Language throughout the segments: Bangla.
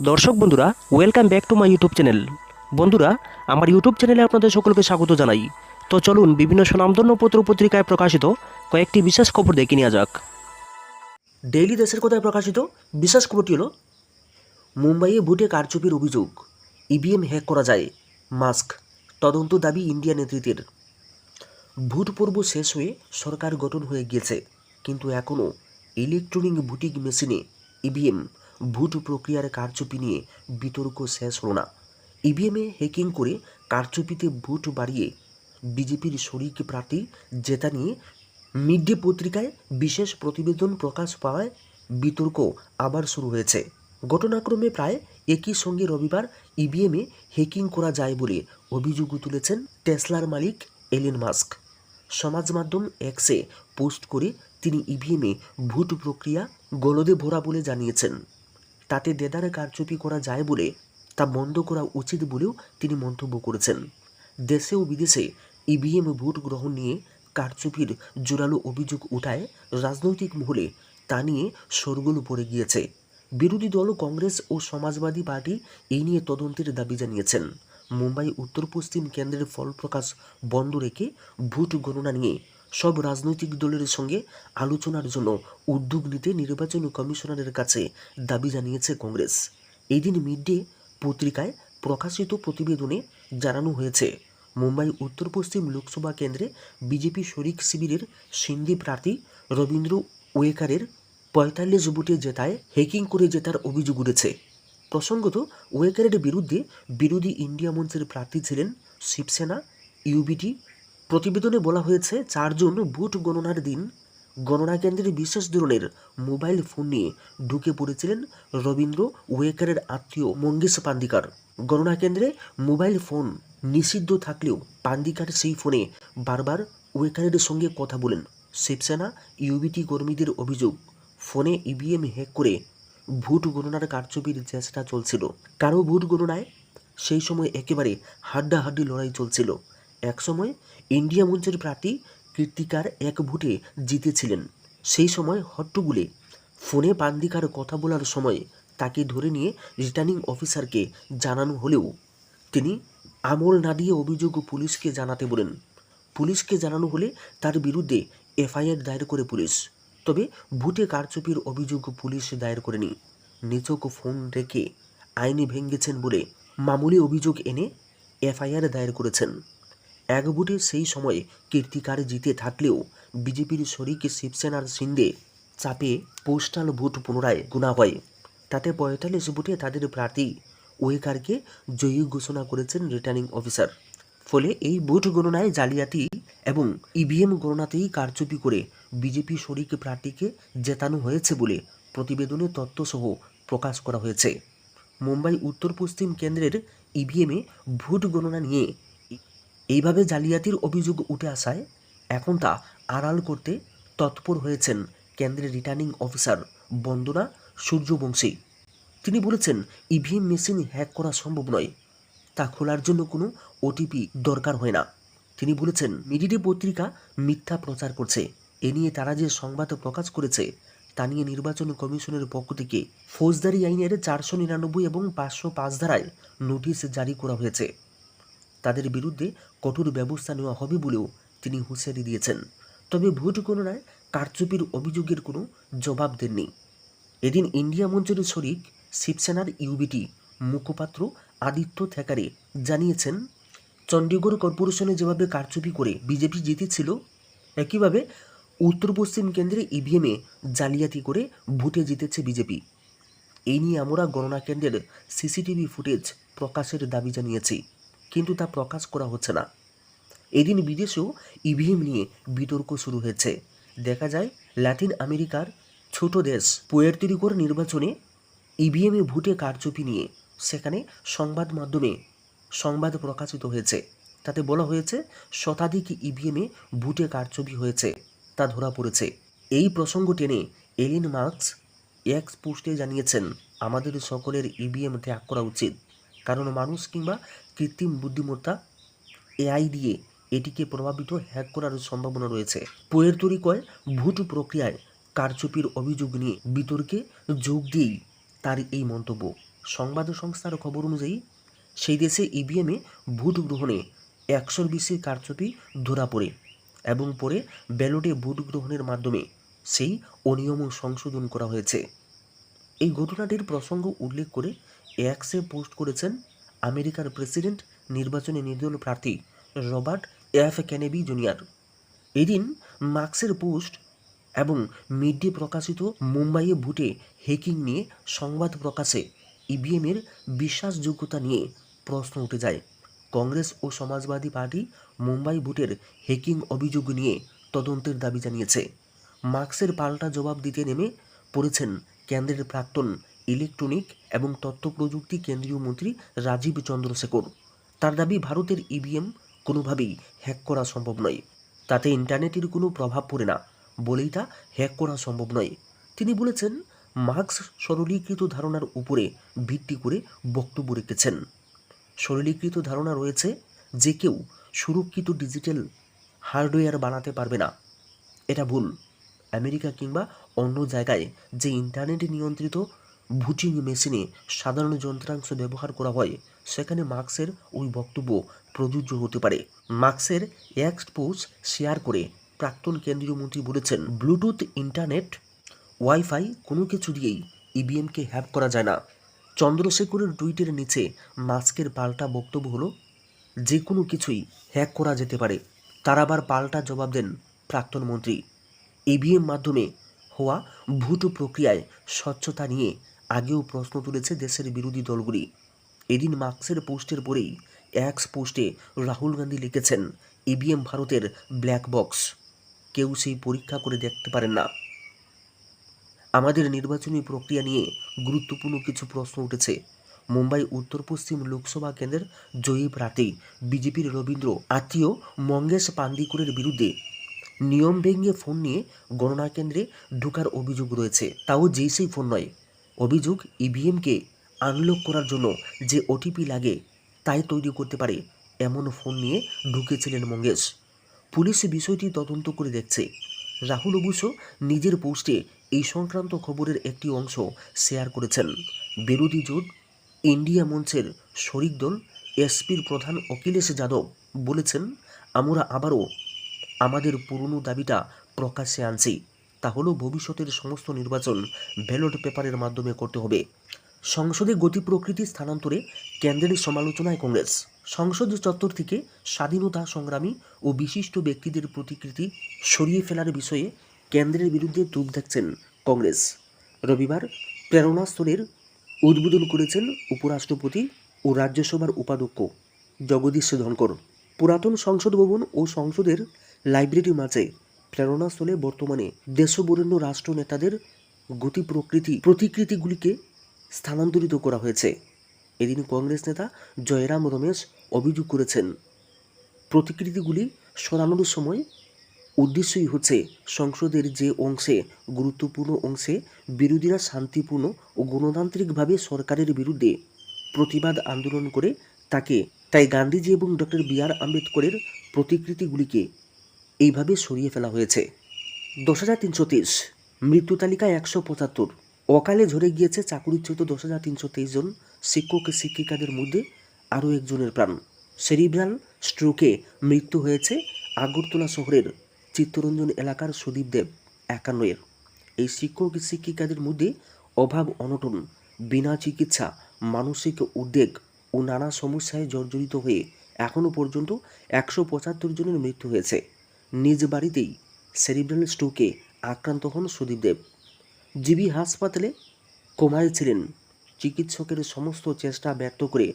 দর্শক বন্ধুরা, welcome back to my YouTube channel. বন্ধুরা, আমার ইউটিউব চ্যানেলে আপনাদের সকলকে স্বাগত জানাই। তো চলুন বিভিন্ন স্বনামধন্য পত্র পত্রিকায় প্রকাশিত কয়েকটি বিশেষ খবর দেখে নেওয়া যাক। ডেইলি দেশের কথায় প্রকাশিত বিশেষ খবরটি হল, মুম্বাইয়ে ভোটে কারচুপির অভিযোগ, ইভিএম হ্যাক করা যায়, মাস্ক তদন্ত দাবি ইন্ডিয়া নেতৃত্বের। ভোট পর্ব শেষ হয়ে সরকার গঠন হয়ে গিয়েছে, কিন্তু এখনও ইলেকট্রনিক ভোটিং মেশিনে ইভিএম ভোট প্রক্রিয়ার কারচুপি নিয়ে বিতর্ক শেষ হলো না। ইভিএমে হ্যাকিং করে কারচুপিতে ভোট বাড়িয়ে বিজেপির শরিক প্রার্থী জেতা নিয়ে মিড ডে পত্রিকায় বিশেষ প্রতিবেদন প্রকাশ পাওয়ায় বিতর্ক আবার শুরু হয়েছে। ঘটনাক্রমে প্রায় একই সঙ্গে রবিবার ইভিএমে হ্যাকিং করা যায় বলে অভিযোগ তুলেছেন টেসলার মালিক এলন মাস্ক। সমাজ মাধ্যম এক্সে পোস্ট করে তিনি ইভিএমে ভোট প্রক্রিয়া গলদে ভরা বলে জানিয়েছেন। তাতে দেদারে কারচুপি করা যায় বলে তা বন্ধ করা উচিত বলেও তিনি মন্তব্য করেছেন। দেশে ও বিদেশে ইভিএম ভোট গ্রহণ নিয়ে কারচুপির জোরালো অভিযোগ ওঠায় রাজনৈতিক মহলে তা নিয়ে শোরগোল পড়ে গিয়েছে। বিরোধী দল কংগ্রেস ও সমাজবাদী পার্টি এই নিয়ে তদন্তের দাবি জানিয়েছেন। মুম্বাই উত্তর পশ্চিম কেন্দ্রের ফল প্রকাশ বন্ধ রেখে ভোট গণনা নিয়ে সব রাজনৈতিক দলের সঙ্গে আলোচনার জন্য উদ্যোগ নিতে নির্বাচন কমিশনারের কাছে দাবি জানিয়েছে কংগ্রেস। এই দিন মিড ডে পত্রিকায় প্রকাশিত প্রতিবেদনে জানানো হয়েছে, মুম্বাই উত্তর পশ্চিম লোকসভা কেন্দ্রে বিজেপি শরিক শিবিরের সিন্ধি প্রার্থী রবীন্দ্র ওয়েকারের ৪৫ ভোটে জেতায় হ্যাকিং করে জেতার অভিযোগ উঠেছে। প্রসঙ্গত, ওয়েকারের বিরুদ্ধে বিরোধী ইন্ডিয়া মঞ্চের প্রার্থী ছিলেন শিবসেনা ইউবিটি। প্রতিবেদনে বলা হয়েছে, ৪ জুন ভোট গণনার দিন গণনা কেন্দ্রে বিশেষ ধরনের মোবাইল ফোন নিয়ে ঢুকে পড়েছিলেন রবীন্দ্র ওয়েকারের আত্মীয় মঙ্গেশ পান্দিকার। গণনা কেন্দ্রে মোবাইল ফোন নিষিদ্ধ থাকলেও পান্দিকার সেই ফোনে বারবার ওয়েকারের সঙ্গে কথা বলেন। শিবসেনা ইউবিটি কর্মীদের অভিযোগ, ফোনে ইভিএম হ্যাক করে ভোট গণনার কারচুপির চেষ্টা চলছিল। কারো ভোট গণনায় সেই সময় একেবারে হাড্ডাহাড্ডি লড়াই চলছিল। একসময় ইন্ডিয়া মঞ্চের প্রার্থী কীর্তিকার এক ভোটে জিতেছিলেন। সেই সময় হট্টগোলে ফোনে পান্দিকার কথা বলার সময় তাকে ধরে নিয়ে রিটার্নিং অফিসারকে জানানো হলেও তিনি আমল না দিয়ে অভিযোগ পুলিশকে জানাতে বলেন। পুলিশকে জানানো হলে তার বিরুদ্ধে এফআইআর দায়ের করে পুলিশ। তবে ভোটে কারচুপির অভিযোগ পুলিশ দায়ের করেনি। নিছক ফোন রেখে আইন ভেঙেছেন বলে মামুলি অভিযোগ এনে এফআইআর দায়ের করেছেন। এক ভোটে সেই সময় কীর্তিকার জিতে থাকলেও বিজেপির শরিক শিবসেনার সিন্ধে চাপে পোস্টাল ভোট পুনরায় গোনা হয়। তাতে ৪৫ ভোটে তাদের প্রার্থী ওয়েকারকে জয়ী ঘোষণা করেছেন রিটার্নিং অফিসার। ফলে এই ভোট গণনায় জালিয়াতি এবং ইভিএম গণনাতেই কারচুপি করে বিজেপি শরিক প্রার্থীকে জেতানো হয়েছে বলে প্রতিবেদনে তথ্যসহ প্রকাশ করা হয়েছে। মুম্বাই উত্তর পশ্চিম কেন্দ্রের ইভিএমে ভোট গণনা নিয়ে এইভাবে জালিয়াতির অভিযোগ উঠে আসায় এখন তা আড়াল করতে তৎপর হয়েছেন কেন্দ্রের রিটার্নিং অফিসার বন্দনা সূর্যবংশী। তিনি বলেছেন, ইভিএম মেশিন হ্যাক করা সম্ভব নয়, তা খোলার জন্য কোনো ওটিপি দরকার হয় না। তিনি বলেছেন, মিডিয়া পত্রিকা মিথ্যা প্রচার করছে। এ নিয়ে তারা যে সংবাদ প্রকাশ করেছে তা নিয়ে নির্বাচন কমিশনের পক্ষ থেকে ফৌজদারি আইনের ৪৯৯ এবং ৫০৫ ধারায় নোটিশ জারি করা হয়েছে। তাদের বিরুদ্ধে কঠোর ব্যবস্থা নেওয়া হবে বলেও তিনি হুঁশিয়ারি দিয়েছেন। তবে ভোট গণনায় কারচুপির অভিযোগের কোনো জবাব দেননি। এদিন ইন্ডিয়া মঞ্চের শরিক শিবসেনার ইউবিটি মুখপাত্র আদিত্য থ্যাকারে জানিয়েছেন, চণ্ডীগড় কর্পোরেশনে যেভাবে কারচুপি করে বিজেপি জিতেছিল, একইভাবে উত্তর পশ্চিম কেন্দ্রে ইভিএমে জালিয়াতি করে ভোটে জিতেছে বিজেপি। এই নিয়ে আমরা গণনা কেন্দ্রের সিসিটিভি ফুটেজ প্রকাশের দাবি জানিয়েছি, কিন্তু তা প্রকাশ করা হচ্ছে না। এদিন বিদেশেও ইভিএম নিয়ে বিতর্ক শুরু হয়েছে। দেখা যায়, ল্যাটিন আমেরিকার ছোট দেশ পুয়ের্তো রিকোর নির্বাচনে ইভিএমে ভোটে কারচুপি নিয়ে সেখানে সংবাদ মাধ্যমে সংবাদ প্রকাশিত হয়েছে। তাতে বলা হয়েছে, শতাধিক ইভিএমে ভোটে কারচুপি হয়েছে, তা ধরা পড়েছে। এই প্রসঙ্গ টেনে এলিন মার্কস এক্স পোস্টে জানিয়েছেন, আমাদের সকলের ইভিএম ত্যাগ করা উচিত, কারণ মানুষ কিংবা কৃত্রিম বুদ্ধিমত্তা এআই দিয়ে এটিকে প্রভাবিত হ্যাক করার সম্ভাবনা রয়েছে। পুয়ের্তো রিকোয় ভোট প্রক্রিয়ায় কারচুপির অভিযোগ নিয়ে বিতর্কে যোগ দিয়েই তার এই মন্তব্য। সংবাদ সংস্থার খবর অনুযায়ী সেই দেশে ইভিএমে ভোট গ্রহণে 100-র বেশি কারচুপি ধরা পড়ে এবং পরে ব্যালটে ভোট গ্রহণের মাধ্যমে সেই অনিয়ম সংশোধন করা হয়েছে। এই ঘটনাটির প্রসঙ্গ উল্লেখ করে এক্সে পোস্ট করেছেন আমেরিকার প্রেসিডেন্ট নির্বাচনে নির্দলীয় প্রার্থী রবার্ট এফ কেনেডি জুনিয়র। এদিন মার্কসের পোস্ট এবং মিড ডে প্রকাশিত মুম্বাইয়ে ভোটে হ্যাকিং নিয়ে সংবাদ প্রকাশে ইভিএমের বিশ্বাসযোগ্যতা নিয়ে প্রশ্ন উঠে যায়। কংগ্রেস ও সমাজবাদী পার্টি মুম্বাই ভোটের হ্যাকিং অভিযোগ নিয়ে তদন্তের দাবি জানিয়েছে। মার্কসের পাল্টা জবাব দিতে নেমে পড়েছেন কেন্দ্রের প্রাক্তন ইলেকট্রনিক এবং তথ্য প্রযুক্তি কেন্দ্রীয় মন্ত্রী রাজীব চন্দ্রশেখর। তার দাবি ভারতের ইভিএম কোনোভাবেই হ্যাক করা সম্ভব নয়, তাতে ইন্টারনেটের কোনো প্রভাব পড়ে না বলেই তা হ্যাক করা সম্ভব নয়। তিনি বলেছেন, মার্কস সরলীকৃত ধারণার উপরে ভিত্তি করে বক্তব্য রেখেছেন। সরলীকৃত ধারণা রয়েছে যে কেউ সুরক্ষিত ডিজিটাল হার্ডওয়্যার বানাতে পারবে না। এটা ভুল। আমেরিকা কিংবা অন্য জায়গায় যে ইন্টারনেট নিয়ন্ত্রিত ভোটিং মেশিনে সাধারণ যন্ত্রাংশ ব্যবহার করা হয় সেখানে মার্কসের ওই বক্তব্য প্রযোজ্য হতে পারে। মার্কসের এক্স পোস্ট শেয়ার করে প্রাক্তন কেন্দ্রীয় মন্ত্রী বলেছেন, ব্লুটুথ, ইন্টারনেট, ওয়াইফাই কোনো কিছু দিয়েই ইভিএমকে হ্যাক করা যায় না। চন্দ্রশেখরের টুইটের নিচে মার্কসের পাল্টা বক্তব্য হলো, যে কোনো কিছুই হ্যাক করা যেতে পারে। তার আবার পাল্টা জবাব দেন প্রাক্তন মন্ত্রী। ইভিএম মাধ্যমে হওয়া ভোট প্রক্রিয়ায় স্বচ্ছতা নিয়ে আগেও প্রশ্ন তুলেছে দেশের বিরোধী দলগুলি। এদিন মার্কসের পোস্টের পরেই এক্স পোস্টে রাহুল গান্ধী লিখেছেন, ইভিএম ভারতের ব্ল্যাক বক্স, কেউ সেই পরীক্ষা করে দেখতে পারেন না। আমাদের নির্বাচনী প্রক্রিয়া নিয়ে গুরুত্বপূর্ণ কিছু প্রশ্ন উঠেছে। মুম্বাই উত্তর পশ্চিম লোকসভা কেন্দ্রের জয়ী প্রার্থী বিজেপির রবীন্দ্র আত্মীয় মঙ্গেশ পান্দিকুরের বিরুদ্ধে নিয়ম ভেঙে ফোন নিয়ে গণনা কেন্দ্রে ঢোকার অভিযোগ রয়েছে, তাও যেই সেই ফোন নয়। অভিযোগ, ইভিএমকে আনলক করার জন্য যে ওটিপি লাগে তাই তৈরি করতে পারে এমন ফোন নিয়ে ঢুকেছিলেন মঙ্গেশ। পুলিশ বিষয়টি তদন্ত করে দেখছে। রাহুল অবশ্য নিজের পোস্টে এই সংক্রান্ত খবরের একটি অংশ শেয়ার করেছেন। বিরোধী জোট ইন্ডিয়া মঞ্চের শরিক দল এসপির প্রধান অখিলেশ যাদব বলেছেন, আমরা আবারও আমাদের পুরনো দাবিটা প্রকাশ্যে আনছি, তা হলো ভবিষ্যতের সমস্ত নির্বাচন ব্যালট পেপারের মাধ্যমে করতে হবে। সংসদে গতি প্রকৃতি স্থানান্তরে কেন্দ্রের সমালোচনায় কংগ্রেস। সংসদ চত্বর থেকে স্বাধীনতা সংগ্রামী ও বিশিষ্ট ব্যক্তিদের প্রতিকৃতি সরিয়ে ফেলার বিষয়ে কেন্দ্রের বিরুদ্ধে তুপ দেখছেন কংগ্রেস। রবিবার প্রেরণাস্থলের উদ্বোধন করেছেন উপরাষ্ট্রপতি ও রাজ্যসভার উপাধ্যক্ষ জগদীশ ধনকর। পুরাতন সংসদ ভবন ও সংসদের লাইব্রেরির মাঝে প্রেরণাস্থলে বর্তমানে দেশবরেণ্য রাষ্ট্র নেতাদের গতি প্রতিকৃতিগুলিকে স্থানান্তরিত করা হয়েছে। এদিন কংগ্রেস নেতা জয়রাম রমেশ অভিযোগ করেছেন, প্রতিকৃতিগুলি সরানোর সময় উদ্দেশ্যই হচ্ছে সংসদের যে অংশে গুরুত্বপূর্ণ অংশে বিরোধীরা শান্তিপূর্ণ ও গণতান্ত্রিকভাবে সরকারের বিরুদ্ধে প্রতিবাদ আন্দোলন করে তাই গান্ধীজি এবং ডক্টর বি.আর. আম্বেদকরের প্রতিকৃতিগুলিকে এইভাবে সরিয়ে ফেলা হয়েছে। 10,323 মৃত্যু তালিকায় 175। অকালে ঝরে গিয়েছে চাকরিচ্যুত 10,323 জন শিক্ষক শিক্ষিকাদের মধ্যে আরও একজনের প্রাণ। সেরিব্রাল স্ট্রোকে মৃত্যু হয়েছে আগরতলা শহরের চিত্তরঞ্জন এলাকার সুদীপ দেব 51 এই শিক্ষক শিক্ষিকাদের মধ্যে অভাব অনটন, বিনা চিকিৎসা, মানসিক উদ্বেগ ও নানা সমস্যায় জর্জরিত হয়ে এখনও পর্যন্ত 175 জনের মৃত্যু হয়েছে। নিজ বাড়িতেই সেরিব্রাল স্ট্রোকে আক্রান্ত হন সুদীপ দেব। জিবি হাসপাতালে কোমায় ছিলেন। চিকিৎসকের সমস্ত চেষ্টা ব্যর্থ করে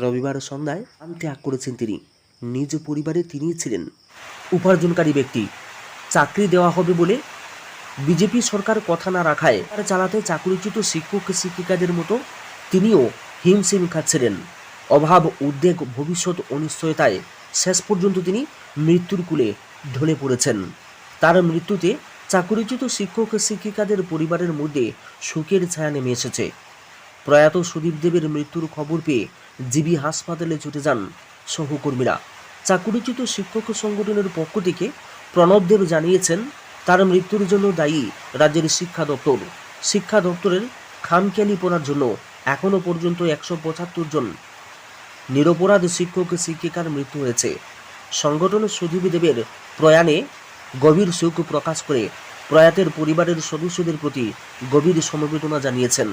রবিবার সন্ধ্যায় প্রাণ ত্যাগ করেছেন তিনি। নিজ পরিবারে তিনিই ছিলেন উপার্জনকারী ব্যক্তি। চাকরি দেওয়া হবে বলে বিজেপি সরকার কথা না রাখায় চালাতে চাকরিচ্যুত শিক্ষক শিক্ষিকাদের মতো তিনিও হিমশিম খাচ্ছিলেন। অভাব, উদ্বেগ, ভবিষ্যৎ অনিশ্চয়তায় শেষ পর্যন্ত তিনি মৃত্যুর কূলে ঢলে পড়েছেন। তার মৃত্যুতে চাকরিচ্যুত শিক্ষক শিক্ষিকাদের পরিবারের মধ্যে শোকের ছায়া নেমে এসেছে। প্রয়াত সুদীপ দেবের মৃত্যুর খবর পেয়ে জিবি হাসপাতালে ছুটে যান সহকর্মীরা। চাকরিচ্যুত শিক্ষক সংগঠনের পক্ষ থেকে প্রণব দেব জানিয়েছেন, তার মৃত্যুর জন্য দায়ী রাজ্যের শিক্ষা দপ্তর। শিক্ষা দপ্তরের খামখেয়ালিপনার জন্য এখনও পর্যন্ত 175 জন নিরপরাধ শিক্ষক শিক্ষিকার মৃত্যু হয়েছে। সংগঠন সুধীরদেবের প্রয়াণে গভীর শোক প্রকাশ করে প্রয়াতের পরিবারের সদস্যদের প্রতি গভীর সমবেদনা জানিয়েছেন।